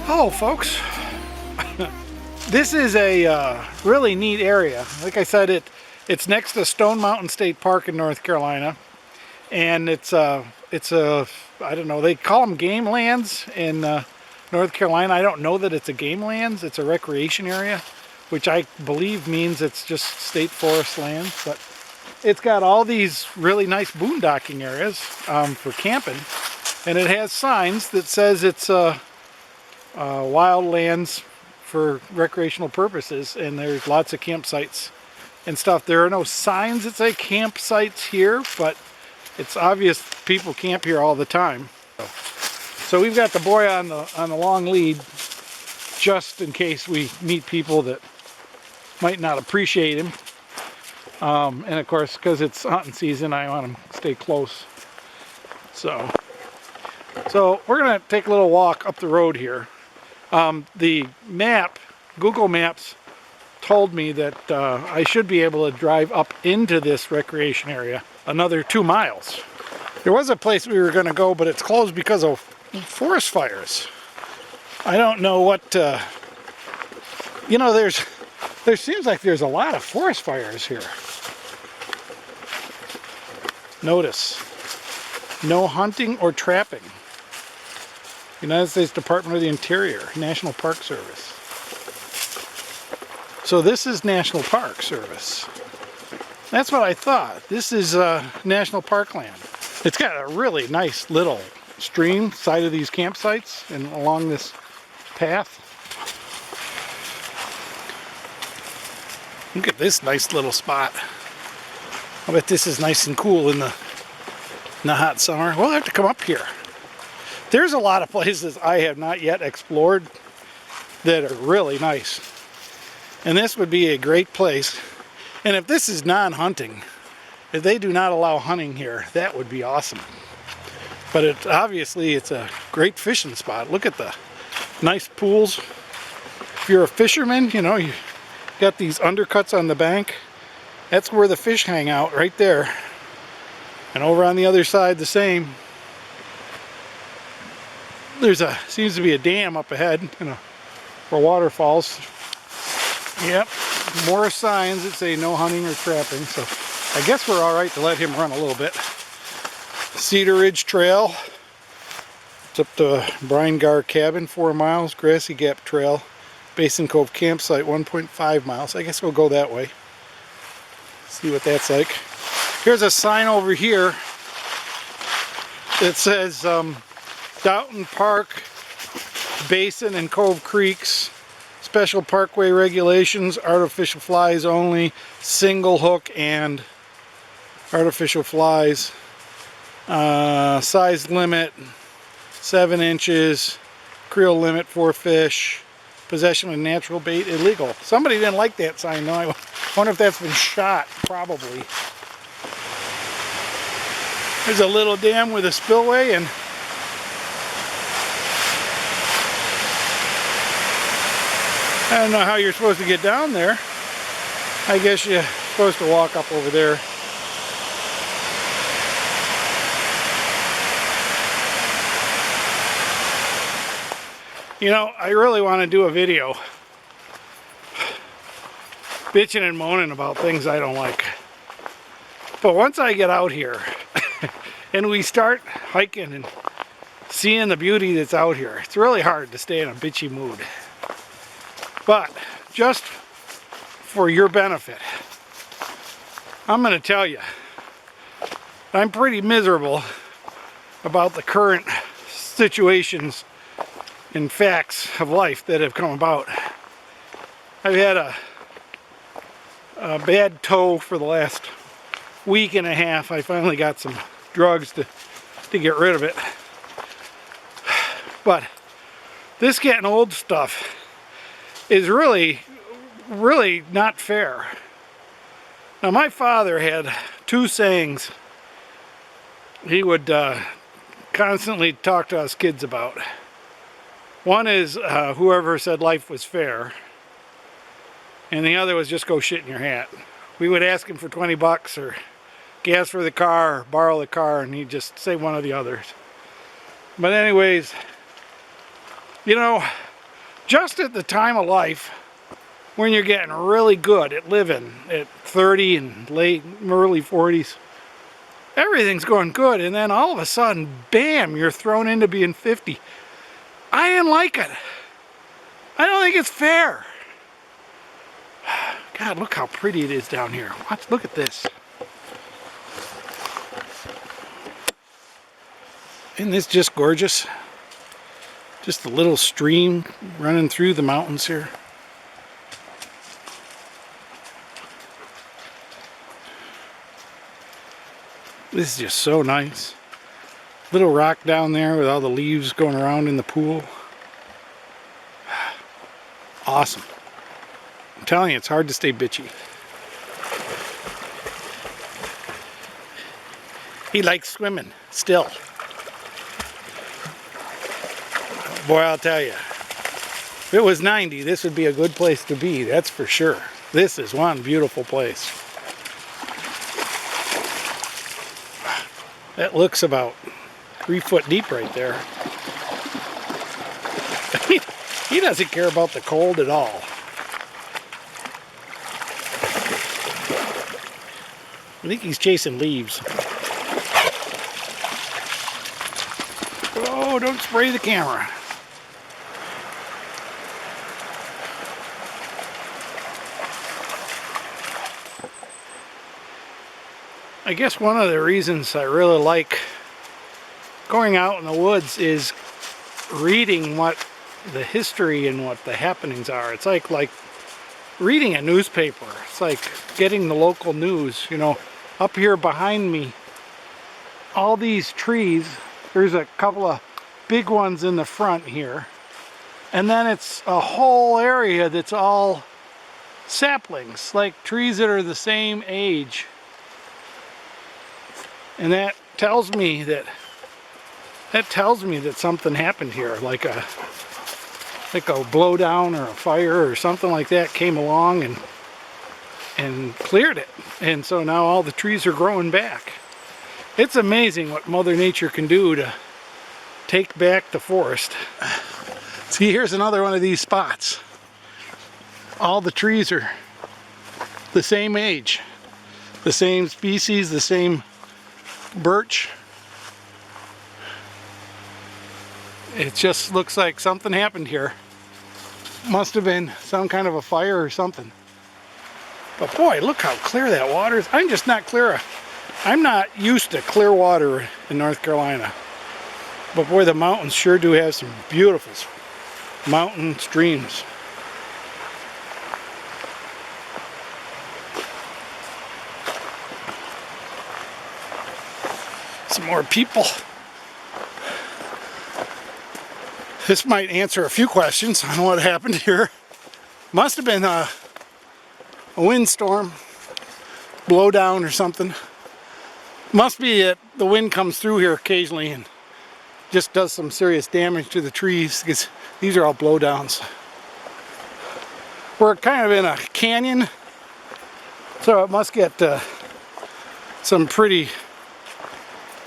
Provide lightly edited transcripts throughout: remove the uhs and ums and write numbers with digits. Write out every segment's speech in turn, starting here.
Hello folks, this is a really neat area. Like I said, it's next to Stone Mountain State Park in North Carolina, and it's a I don't know, they call them game lands in North Carolina. I don't know that it's a game lands, it's a recreation area, which I believe means it's just state forest land, but it's got all these really nice boondocking areas for camping, and it has signs that says it's wild lands for recreational purposes, and there's lots of campsites and stuff. There are no signs that say campsites here, but it's obvious people camp here all the time. So we've got the boy on the long lead, just in case we meet people that might not appreciate him. And of course, because it's hunting season, I want him to stay close. So we're gonna take a little walk up the road here. The map, Google Maps, told me that I should be able to drive up into this recreation area another 2 miles. There was a place we were going to go, but it's closed because of forest fires. I don't know what, you know, there seems like there's a lot of forest fires here. Notice, no hunting or trapping. United States Department of the Interior, National Park Service. So this is National Park Service. That's what I thought. This is National Park land. It's got a really nice little stream side of these campsites and along this path. Look at this nice little spot. I bet this is nice and cool in the hot summer. We'll have to come up here. There's a lot of places I have not yet explored that are really nice. And this would be a great place. And if this is non-hunting, if they do not allow hunting here, that would be awesome. But obviously it's a great fishing spot. Look at the nice pools. If you're a fisherman, you know, you got these undercuts on the bank. That's where the fish hang out, right there. And over on the other side, the same. Seems to be a dam up ahead, you know, for waterfalls. Yep, more signs that say no hunting or trapping, so I guess we're all right to let him run a little bit. Cedar Ridge Trail. It's up to Brian Gar Cabin, 4 miles. Grassy Gap Trail. Basin Cove Campsite, 1.5 miles. I guess we'll go that way. See what that's like. Here's a sign over here that says Doughton Park, Basin and Cove Creeks, special parkway regulations, artificial flies only, single hook and artificial flies, size limit 7 inches, creel limit 4 fish, possession of natural bait illegal. Somebody didn't like that sign though. I wonder if that's been shot. Probably. There's a little dam with a spillway, and I don't know how you're supposed to get down there. I guess you're supposed to walk up over there. You know, I really want to do a video bitching and moaning about things I don't like. But once I get out here and we start hiking and seeing the beauty that's out here, it's really hard to stay in a bitchy mood. But just for your benefit, I'm going to tell you, I'm pretty miserable about the current situations and facts of life that have come about. I've had a bad toe for the last week and a half. I finally got some drugs to get rid of it. But this getting old stuff is really not fair. Now my father had two sayings he would constantly talk to us kids about. One is whoever said life was fair, and the other was just go shit in your hat. We would ask him for 20 bucks or gas for the car or borrow the car, and he'd just say one of the others. But anyways, you know, just at the time of life when you're getting really good at living at 30 and early 40s, everything's going good, and then all of a sudden, bam, you're thrown into being 50. I didn't like it. I don't think it's fair. God, look how pretty it is down here. Look at this. Isn't this just gorgeous? Just a little stream running through the mountains here. This is just so nice. Little rock down there with all the leaves going around in the pool. Awesome. I'm telling you, it's hard to stay bitchy. He likes swimming still. Boy, I'll tell you, if it was 90, this would be a good place to be, that's for sure. This is one beautiful place. That looks about 3 foot deep right there. He doesn't care about the cold at all. I think he's chasing leaves. Oh, don't spray the camera. I guess one of the reasons I really like going out in the woods is reading what the history and what the happenings are. It's like reading a newspaper. It's like getting the local news. You know, up here behind me, all these trees, there's a couple of big ones in the front here, and then it's a whole area that's all saplings, like trees that are the same age. And that tells me that something happened here, like a blowdown or a fire or something like that came along and cleared it. And so now all the trees are growing back. It's amazing what Mother Nature can do to take back the forest. See, here's another one of these spots. All the trees are the same age, the same species, the same birch. It just looks like something happened here. Must have been some kind of a fire or something. But boy, look how clear that water is. I'm just not clear. I'm not used to clear water in North Carolina. But boy, the mountains sure do have some beautiful mountain streams. Some more people. This might answer a few questions on what happened here. Must have been a windstorm, blowdown or something. Must be that the wind comes through here occasionally and just does some serious damage to the trees, because these are all blowdowns. We're kind of in a canyon, so it must get some pretty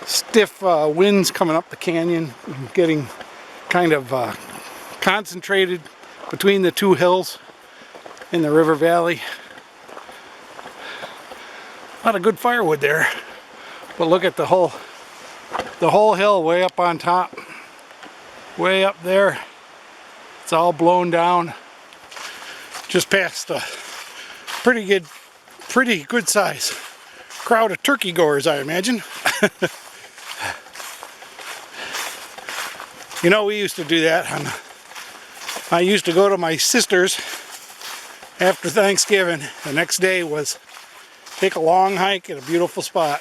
stiff winds coming up the canyon, getting kind of concentrated between the two hills in the river valley. A lot of good firewood there, but look at the whole hill way up on top, way up there. It's all blown down. Just past a pretty good size crowd of turkey goers, I imagine. You know, we used to do that. I used to go to my sister's after Thanksgiving. The next day was take a long hike at a beautiful spot.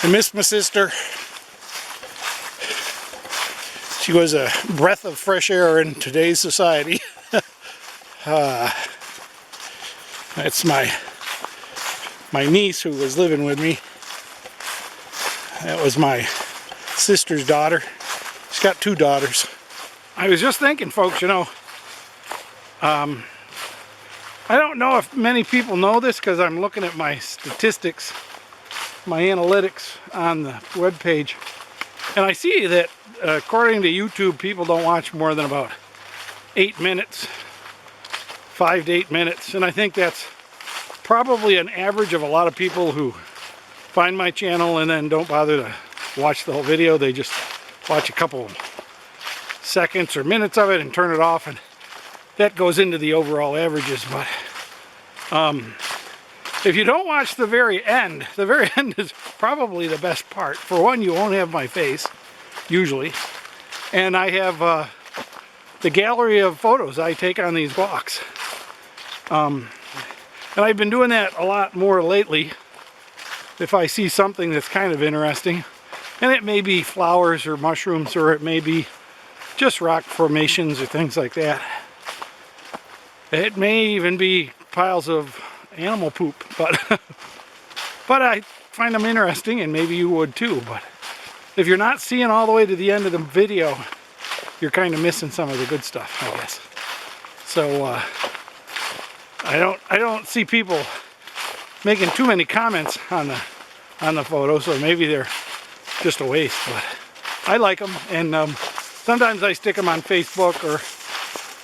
I miss my sister. She was a breath of fresh air in today's society. That's my niece who was living with me. That was my sister's daughter. She's got 2 daughters. I was just thinking, folks, you know, I don't know if many people know this because I'm looking at my statistics, my analytics on the webpage, and I see that according to YouTube, people don't watch more than about 8 minutes, 5 to 8 minutes, and I think that's probably an average of a lot of people who find my channel and then don't bother to watch the whole video. They just watch a couple seconds or minutes of it and turn it off, and that goes into the overall averages. But if you don't watch the very end is probably the best part. For one, you won't have my face, usually, and I have the gallery of photos I take on these walks. And I've been doing that a lot more lately. If I see something that's kind of interesting, and it may be flowers or mushrooms, or it may be just rock formations or things like that. It may even be piles of animal poop, but but I find them interesting, and maybe you would too. But if you're not seeing all the way to the end of the video, you're kind of missing some of the good stuff, I guess. So I don't see people making too many comments on the photos, so maybe they're just a waste. But I like them, and sometimes I stick them on Facebook or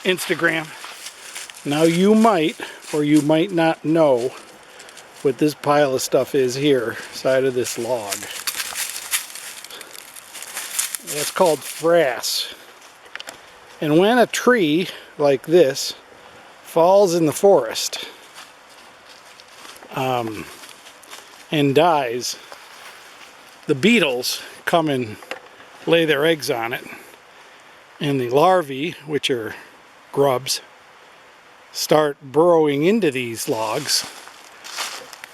Instagram. Now you might, or you might not know what this pile of stuff is here, side of this log. It's called frass. And when a tree like this falls in the forest and dies, the beetles come and lay their eggs on it, and the larvae, which are grubs, start burrowing into these logs.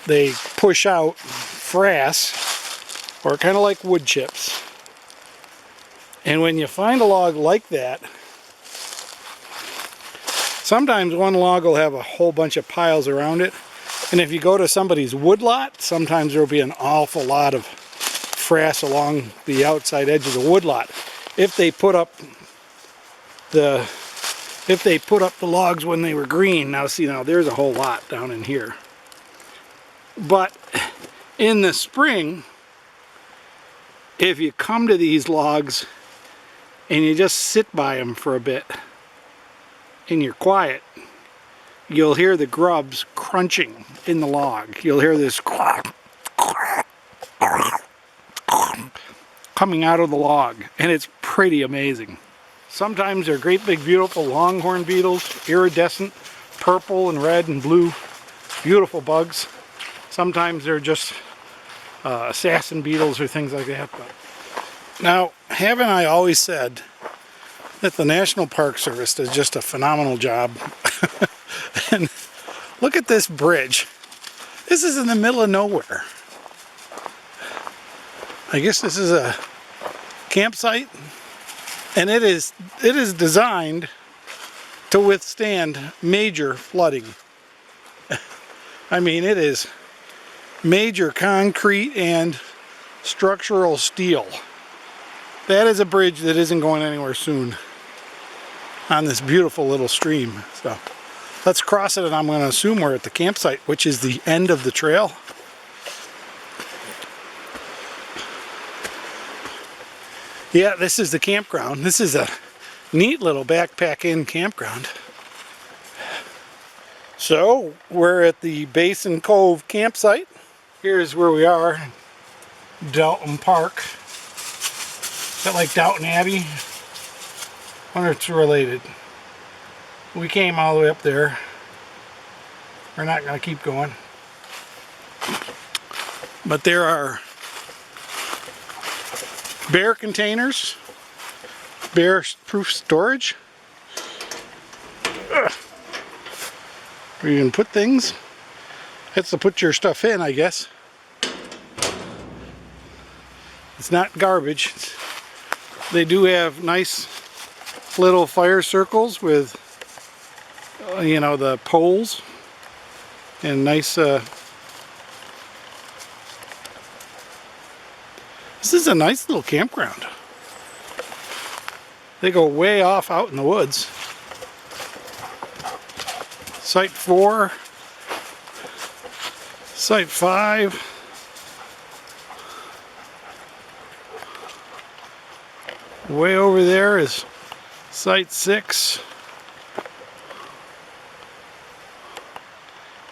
They push out frass, or kind of like wood chips. And when you find a log like that, sometimes one log will have a whole bunch of piles around it. And if you go to somebody's wood lot, sometimes there will be an awful lot of frass along the outside edge of the wood lot. If they put up the logs when they were green. Now see, now there's a whole lot down in here. But in the spring, if you come to these logs and you just sit by them for a bit and you're quiet, you'll hear the grubs crunching in the log. You'll hear this coming out of the log, and it's pretty amazing. Sometimes they're great big beautiful longhorn beetles, iridescent, purple and red and blue, beautiful bugs. Sometimes they're just assassin beetles or things like that. But now, haven't I always said that the National Park Service does just a phenomenal job? And look at this bridge. This is in the middle of nowhere. I guess this is a campsite, and it is designed to withstand major flooding. I mean, it is major concrete and structural steel. That is a bridge that isn't going anywhere soon on this beautiful little stream. So let's cross it, and I'm going to assume we're at the campsite, which is the end of the trail. Yeah, this is the campground. This is a neat little backpack inn campground. So we're at the Basin Cove campsite. Here's where we are, Doughton Park. Is that like Doughton Abbey? I wonder if it's related. We came all the way up there. We're not going to keep going. But there are bear containers, bear-proof storage, where you can put things. That's to put your stuff in, I guess. It's not garbage. It's They do have nice little fire circles with, you know, the poles, and nice, this is a nice little campground. They go way off out in the woods. Site 4, Site 5. Way over there is Site 6.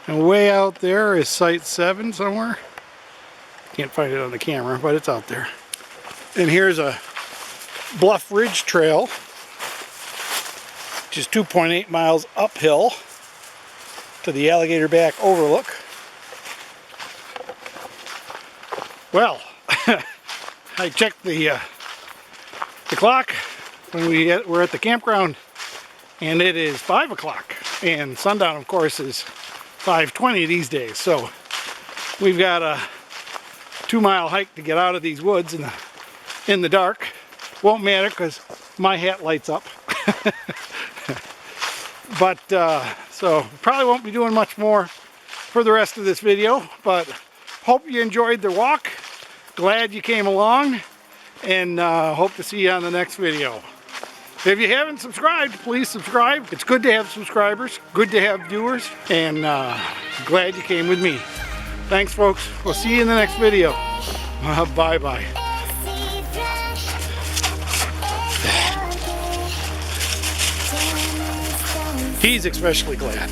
And way out there is Site 7 somewhere. Can't find it on the camera, but it's out there. And here's a Bluff Ridge Trail, which is 2.8 miles uphill to the Alligator Back Overlook. Well, I checked the clock when we're at the campground, and it is 5 o'clock, and sundown of course is 5:20 these days, so we've got a 2-mile hike to get out of these woods in the dark. Won't matter because my hat lights up. But so probably won't be doing much more for the rest of this video, but hope you enjoyed the walk. Glad you came along, and hope to see you on the next video. If you haven't subscribed, please subscribe. It's good to have subscribers, good to have viewers, and glad you came with me. Thanks, folks. We'll see you in the next video. Bye-bye. He's especially glad.